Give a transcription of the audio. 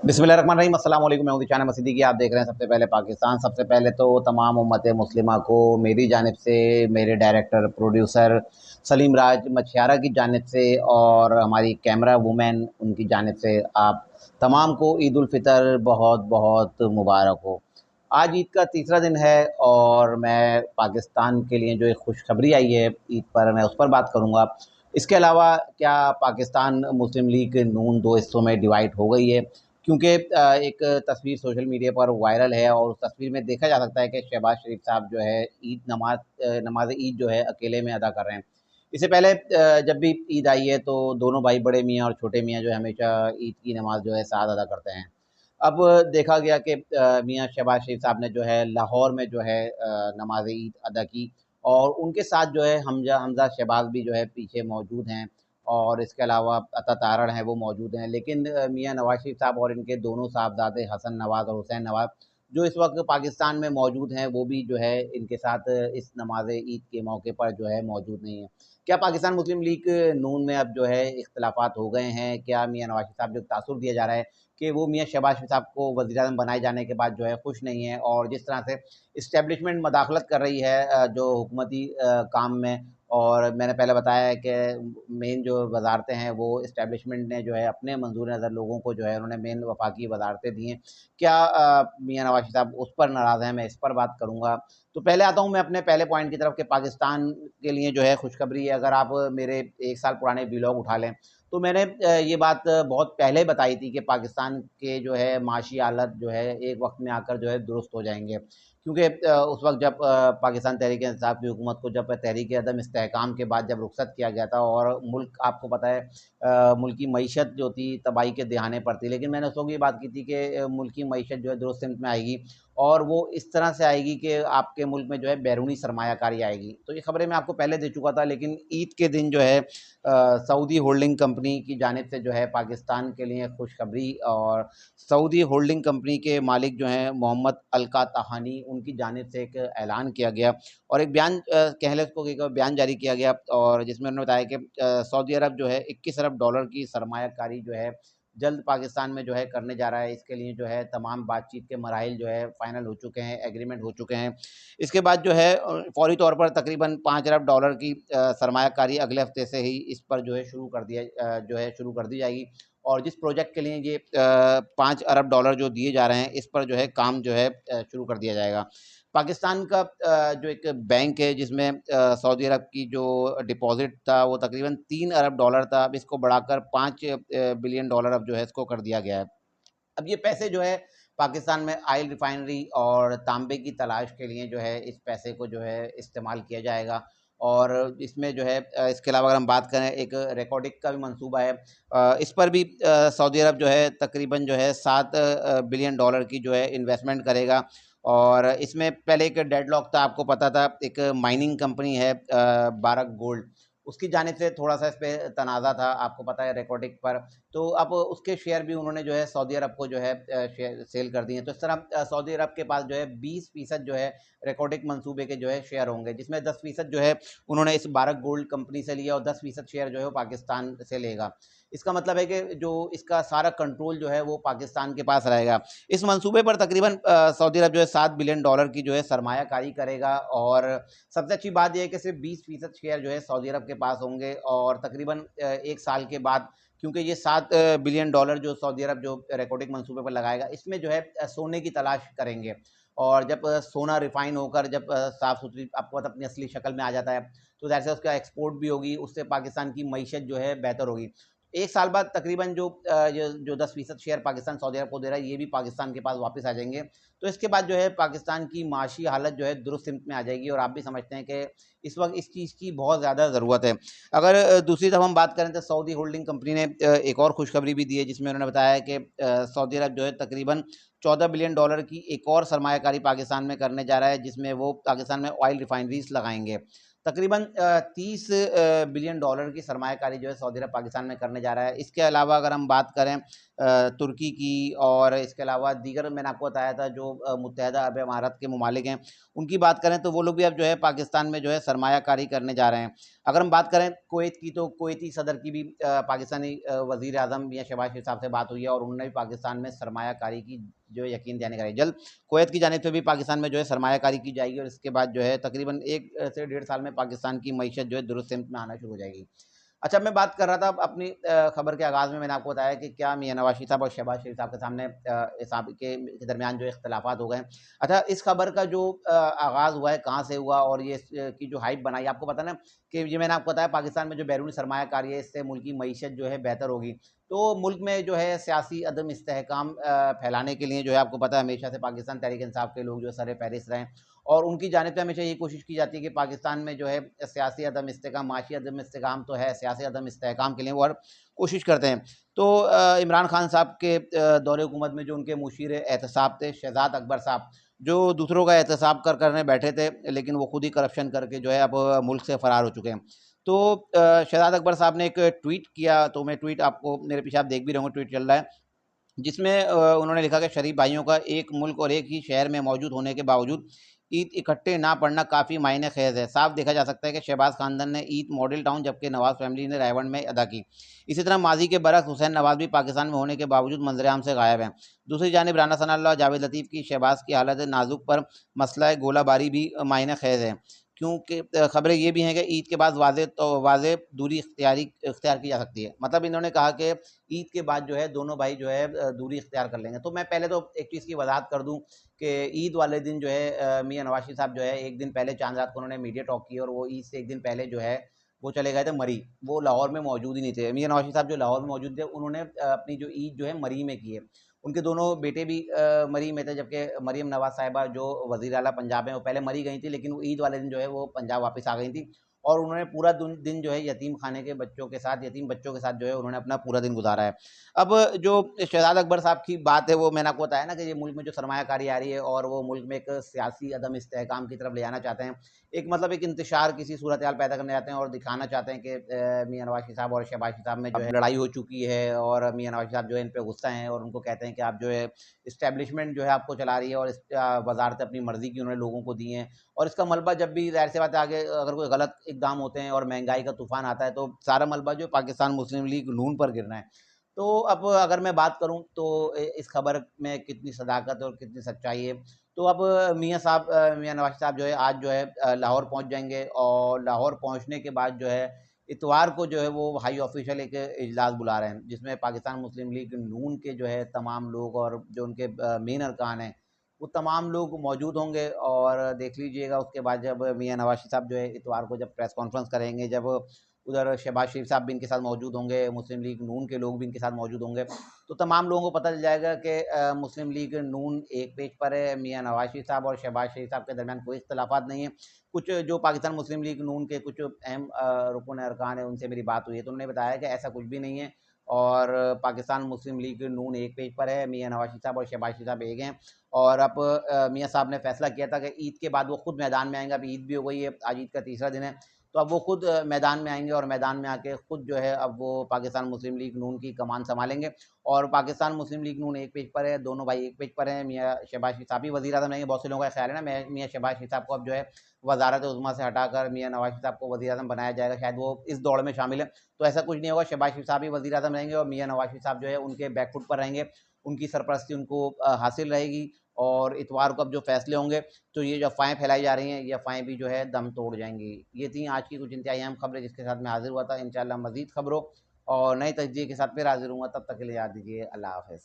बिस्मिल्लाहिर्रहमानिर्रहीम अस्सलाम वालेकुम। मैं हूं दिशान मसीदी। आप देख रहे हैं सबसे पहले पाकिस्तान। सबसे पहले तो तमाम उम्मत मुस्लिमा को मेरी जानिब से, मेरे डायरेक्टर प्रोड्यूसर सलीम राज मछियारा की जानिब से और हमारी कैमरा वुमेन उनकी जानिब से आप तमाम को ईद उल फितर बहुत बहुत मुबारक हो। आज ईद का तीसरा दिन है और मैं पाकिस्तान के लिए जो एक खुशखबरी आई है ईद पर, मैं उस पर बात करूँगा। इसके अलावा क्या पाकिस्तान मुस्लिम लीग नून दो हिस्सों में डिवाइड हो गई है, क्योंकि एक तस्वीर सोशल मीडिया पर वायरल है और उस तस्वीर में देखा जा सकता है कि शहबाज शरीफ साहब जो है ईद नमाज ईद जो है अकेले में अदा कर रहे हैं। इससे पहले जब भी ईद आई है तो दोनों भाई बड़े मियाँ और छोटे मियाँ जो है हमेशा ईद की नमाज जो है साथ अदा करते हैं। अब देखा गया कि मियाँ शहबाज शरीफ साहब ने जो है लाहौर में जो है नमाज ईद अदा की और उनके साथ जो है हमजा शहबाज भी जो है पीछे मौजूद हैं और इसके अलावा अता तारण हैं वो मौजूद हैं। लेकिन मियाँ नवाज़ शरीफ साहब और इनके दोनों साहबजादे हसन नवाज़ और हुसैन नवाज़ जो इस वक्त पाकिस्तान में मौजूद हैं, वो भी जो है इनके साथ इस नमाज ईद के मौके पर जो है मौजूद नहीं है। क्या पाकिस्तान मुस्लिम लीग नून में अब जो है इख्तलाफात हो गए हैं? क्या मियाँ नवाज़ शरीफ साहब जो तासुर दिया जा रहा है कि वो मियाँ शहबाज शरीफ साहब को वज़ीर-ए-आज़म बनाए जाने के बाद जो है खुश नहीं है और जिस तरह से इस्टेब्लिशमेंट मदाखलत कर रही है जो हुकूमती काम में, और मैंने पहले बताया है कि मेन जो वज़ारतें हैं वो इस्टेब्लिशमेंट ने जो है अपने मंजूर नज़र लोगों को जो है उन्होंने मेन वफाकी वज़ारतें दी हैं। क्या मियाँ नवाज़ शरीफ साहब उस पर नाराज़ हैं? मैं इस पर बात करूँगा। तो पहले आता हूँ मैं अपने पहले पॉइंट की तरफ कि पाकिस्तान के लिए जो है खुशखबरी है। अगर आप मेरे 1 साल पुराने व्लॉग उठा लें तो मैंने ये बात बहुत पहले बताई थी कि पाकिस्तान के जो है माशी हालत जो है एक वक़्त में आकर जो है दुरुस्त हो जाएँगे। क्योंकि उस वक़्त जब पाकिस्तान तहरीक-ए-इंसाफ की हुकूमत को जब तहरीक अदम इस्तेहकाम के बाद जब रुख़सत किया गया था और मुल्क आपको पता है मुल्क की मईशत जो थी तबाही के दहाने पर थी। लेकिन मैंने उस वक़्त ये बात की थी कि मुल्क की मईशत जो है दुरुस्त सिमत में आएगी और वो इस तरह से आएगी कि आपके मुल्क में जो है बैरूनी सरमायाकारी आएगी। तो ये खबरें मैं आपको पहले दे चुका था, लेकिन ईद के दिन जो है सऊदी होल्डिंग कंपनी की जानिब से जो है पाकिस्तान के लिए खुशखबरी और सऊदी होल्डिंग कंपनी के मालिक जो हैं मोहम्मद अलका तहानी उनकी जानिब से एक ऐलान किया गया और एक बयान कह लें उसको, एक बयान जारी किया गया और जिसमें उन्होंने बताया कि सऊदी अरब जो है 21 अरब डॉलर की सरमायाकारी जो है जल्द पाकिस्तान में जो है करने जा रहा है। इसके लिए जो है तमाम बातचीत के मराहिल जो है फाइनल हो चुके हैं, एग्रीमेंट हो चुके हैं। इसके बाद जो है फौरी तौर पर तकरीबन 5 अरब डॉलर की सरमायाकारी अगले हफ्ते से ही इस पर जो है शुरू कर दी जाएगी और जिस प्रोजेक्ट के लिए ये 5 अरब डॉलर जो दिए जा रहे हैं इस पर जो है काम जो है शुरू कर दिया जाएगा। पाकिस्तान का जो एक बैंक है जिसमें सऊदी अरब की जो डिपॉज़िट था वो तकरीबन 3 अरब डॉलर था, अब इसको बढ़ाकर 5 बिलियन डॉलर अब जो है इसको कर दिया गया है। अब ये पैसे जो है पाकिस्तान में ऑयल रिफाइनरी और तांबे की तलाश के लिए जो है इस पैसे को जो है इस्तेमाल किया जाएगा और इसमें जो है इसके अलावा अगर हम बात करें एक रिकॉर्डिंग का भी मंसूबा है, इस पर भी सऊदी अरब जो है तकरीबन जो है 7 बिलियन डॉलर की जो है इन्वेस्टमेंट करेगा और इसमें पहले एक डेडलॉक था, आपको पता था, एक माइनिंग कंपनी है बारक गोल्ड, उसकी जानिब से थोड़ा-सा इस पे तनाज़ा था, आपको पता है रिकॉर्डिंग पर। तो अब उसके शेयर भी उन्होंने जो है सऊदी अरब को जो है शेयर सेल कर दिए हैं। तो इस तरह सऊदी अरब के पास जो है 20% जो है रिकॉर्डिंग मंसूबे के जो है शेयर होंगे, जिसमें 10% जो है उन्होंने इस बारक गोल्ड कंपनी से लिया और 10% शेयर जो है वो पाकिस्तान से लेगा। इसका मतलब है कि जो इसका सारा कंट्रोल जो है वो पाकिस्तान के पास रहेगा। इस मंसूबे पर तकरीबन सऊदी अरब जो है 7 बिलियन डॉलर की जो है सरमायाकारी करेगा और सबसे अच्छी बात ये है कि सिर्फ 20% शेयर जो है सऊदी अरब के पास होंगे और तकरीबन 1 साल के बाद, क्योंकि ये 7 बिलियन डॉलर जो सऊदी अरब जो रिकॉर्डिंग मंसूबे पर लगाएगा इसमें जो है सोने की तलाश करेंगे और जब सोना रिफाइन होकर जब साफ़ सुथरी आपको पता अपनी असली शक्ल में आ जाता है तो ज़ाहिर सी उसका एक्सपोर्ट भी होगी, उससे पाकिस्तान की मईशत जो है बेहतर होगी। 1 साल बाद तकरीबन जो 10% शेयर पाकिस्तान सऊदी अरब को दे रहा है ये भी पाकिस्तान के पास वापस आ जाएंगे। तो इसके बाद जो है पाकिस्तान की माशी हालत जो है दुरुस्त सिमत में आ जाएगी और आप भी समझते हैं कि इस वक्त इस चीज़ की बहुत ज़्यादा ज़रूरत है। अगर दूसरी तरफ हम बात करें तो सऊदी होल्डिंग कंपनी ने एक और खुशखबरी भी दी है जिसमें उन्होंने बताया है कि सऊदी अरब जो है तकरीबन 14 बिलियन डॉलर की एक और सरमायाकारी पाकिस्तान में करने जा रहा है, जिसमें वो पाकिस्तान में ऑयल रिफाइनरीज लगाएंगे। तकरीबन 30 बिलियन डॉलर की सरमायाकारी जो है सऊदी अरब पाकिस्तान में करने जा रहा है। इसके अलावा अगर हम बात करें तुर्की की और इसके अलावा दीगर मैंने आपको बताया था जो मुत्तहदा अरब अमारात के ममालिक हैं, उनकी बात करें तो वो लोग भी अब जो है पाकिस्तान में जो है सरमायाकारी करने जा रहे हैं। अगर हम बात करें कुवैत की तो कुवैती सदर की भी पाकिस्तानी वज़ीर-ए-आज़म मियां शहबाज शरीफ साहब से बात हुई है और उन्होंने भी पाकिस्तान में सरमायाकारी की जो यकीन दिलाने का जल्द कुवैत की जानिब से भी पाकिस्तान में जो है सरमायाकारी की जाएगी और इसके बाद जो है तकरीबन 1 से 1.5 साल में पाकिस्तान की मईशत जो है दुरुस्त सिमत में आना शुरू हो जाएगी। अच्छा, मैं बात कर रहा था अपनी खबर के आगाज़ में मैंने आपको बताया कि क्या मियां नवाज शरीफ साहब और शहबाज शरीफ साहब के सामने साहब के दरमियान जो इख्तिलाफ़ात हो गए। अच्छा, इस खबर का जो आगाज़ हुआ है, कहाँ से हुआ और ये की जो हाइप बनाई, आपको पता ना कि ये मैंने आपको बताया पाकिस्तान में जो बैरूनी सरमायाकारी है, इससे मुल्क की मईशत जो है बेहतर होगी। तो मुल्क में जो है सियासी अदम इस्तेहकाम फैलाने के लिए जो है आपको पता है हमेशा से पाकिस्तान तहरीक इंसाफ के लोग जो सर-ए-फ़हरिस्त रहे हैं और उनकी जानिब से हमेशा ये कोशिश की जाती है कि पाकिस्तान में जो है सियासी अदम इस्तेहकाम, माशी अदम इस्तेहकाम तो है, सियासी अदम इस्तेहकाम के लिए वो हर कोशिश करते हैं। तो इमरान खान साहब के दौरे हुकूमत में जो उनके मुशीर एहतसाब थे शहज़ाद अकबर साहब, जो दूसरों का एहतसाब करने बैठे थे, लेकिन वो खुद ही करप्शन करके जो है अब मुल्क से फ़रार हो चुके हैं। तो शहज़ाद अकबर साहब ने एक ट्वीट किया, तो मैं ट्वीट आपको मेरे पीछे आप देख भी रहे होंगे, ट्वीट चल रहा है, जिसमें उन्होंने लिखा कि शरीफ भाइयों का एक मुल्क और एक ही शहर में मौजूद होने के बावजूद ईद इकट्ठे ना पढ़ना काफ़ी मायने खेज़ है। साफ देखा जा सकता है कि शहबाज खानदान ने ईद मॉडल टाउन जबकि नवाज़ फैमिली ने रायवंड में अदा की। इसी तरह माजी के बरक्स हुसैन नवाज भी पाकिस्तान में होने के बावजूद मंजरेआम से गायब हैं। दूसरी जानिब राना सनाउल्लाह जावेद लतीफ़ की शहबाज की हालत नाजुक पर मसला गोलाबारी भी मायने खेज़ है, क्योंकि खबरें ये भी हैं कि ईद के बाद वाज़े दूरी इख्तियार की जा सकती है। मतलब इन्होंने कहा कि ईद के बाद जो है दोनों भाई जो है दूरी इख्तियार कर लेंगे। तो मैं पहले तो एक चीज़ की वजाहत कर दूँ कि ईद वाले दिन जो है मियां नवाज शरीफ साहब जो है एक दिन पहले चांद रात को उन्होंने मीडिया टॉक की और वो ईद से एक दिन पहले जो है वो चले गए थे मरी। वो लाहौर में मौजूद ही नहीं थे। मियां नवाज शरीफ साहब जो लाहौर में मौजूद थे उन्होंने अपनी जो ईद जो है मरी में की है। उनके दोनों बेटे भी मरी में थे, जबकि मरीम नवाज साहिबा जो वज़ीर आला पंजाब हैं वो पहले मरी गई थी, लेकिन वो ईद वाले दिन जो है वो पंजाब वापस आ गई थी और उन्होंने पूरा दिन जो है यतीम खाने के बच्चों के साथ, यतीम बच्चों के साथ जो है उन्होंने अपना पूरा दिन गुजारा है। अब जो शहज़ाद अकबर साहब की बात है वो मैंने आपको बताया ना कि ये मुल्क में जो सरमायाकारी आ रही है और वो मुल्क में एक सियासी अदम इस्तेहकाम की तरफ ले जाना चाहते हैं। एक मतलब एक इंतशार किसी सूरत हाल पैदा करना चाहते हैं और दिखाना चाहते हैं कि मियां नवाज शरीफ साहब और शहबाज शरीफ साहब में जो है लड़ाई हो चुकी है और मियां नवाज शरीफ साहब जो है इन पे गुस्सा हैं और उनको कहते हैं कि आप जो है इस्टेब्लिशमेंट जो है आपको चला रही है और वजारतें अपनी मर्जी की उन्होंने लोगों को दी हैं और इसका मलबा जब भी ज़ाहिर सी बात है आगे अगर कोई गलत इकदाम होते हैं और महंगाई का तूफान आता है तो सारा मलबा जो है पाकिस्तान मुस्लिम लीग नून पर गिरना है। तो अब अगर मैं बात करूं तो इस खबर में कितनी सदाकत और कितनी सच्चाई है, तो अब मियां नवाज साहब जो है आज जो है लाहौर पहुंच जाएंगे और लाहौर पहुंचने के बाद जो है इतवार को जो है वो हाई ऑफिशियल एक इजलास बुला रहे हैं जिसमें पाकिस्तान मुस्लिम लीग नून के जो है तमाम लोग और जो उनके मेन अरकान हैं वो तमाम लोग मौजूद होंगे और देख लीजिएगा उसके बाद जब मियां नवाज साहब जो है इतवार को जब प्रेस कॉन्फ्रेंस करेंगे, जब उधर शहबाज शरीफ साहब भी इनके साथ मौजूद होंगे, मुस्लिम लीग नून के लोग भी इनके साथ मौजूद होंगे, तो तमाम लोगों को पता चल जाएगा कि मुस्लिम लीग नून एक पेज पर है, मियां नवाज शरीफ साहब और शहबाज शरीफ साहब के दरमियान कोई इख्तलाफात नहीं है। कुछ जो पाकिस्तान मुस्लिम लीग नून के कुछ अहम रुकन अरकान है उनसे मेरी बात हुई है तो उन्होंने बताया कि ऐसा कुछ भी नहीं है और पाकिस्तान मुस्लिम लीग नून एक पेज पर है, मियां नवाज शरीफ साहब और शहबाज शरीफ साहब एक हैं और अब मियां साहब ने फैसला किया था कि ईद के बाद वो खुद मैदान में आएंगे। अब ईद भी हो गई है, आज ईद का तीसरा दिन है, तो अब वो खुद मैदान में आएंगे और मैदान में आके खुद जो है अब वो पाकिस्तान मुस्लिम लीग नून की कमान संभालेंगे और पाकिस्तान मुस्लिम लीग नून एक पेज पर है, दोनों भाई एक पेज पर हैं। मियां शहबाज शरीफ साहब ही वज़ीर आज़म रहेंगे। बहुत से लोगों का ख्याल है ना मैं मियां शहबाज शरीफ साहब को अब जो है वजारत उज़्मा से हटाकर मियां नवाज शरीफ साहब को वज़ीर आज़म बनाया जाएगा, शायद वो इस दौड़ में शामिल है। तो ऐसा कुछ नहीं होगा, शहबाज शरीफ साहब ही वज़ीर आज़म रहेंगे और मियां नवाज शरीफ साहब जो है उनके बैकफुट पर रहेंगे, उनकी सरपरस्ती उनको हासिल रहेगी और इतवार को अब जो फैसले होंगे तो ये जो अफ़वाहें फैलाई जा रही हैं ये अफ़वाहें भी जो है दम तोड़ जाएंगी। ये थी आज की कुछ इंतहाई अहम खबरें जिसके साथ मैं हाजिर हुआ था। इंशाअल्लाह मज़ीद खबरों और नए तजज़िये के साथ फिर हाजिर हूँगा, तब तक के लिए याद दीजिए अल्लाह हाफ़िज़।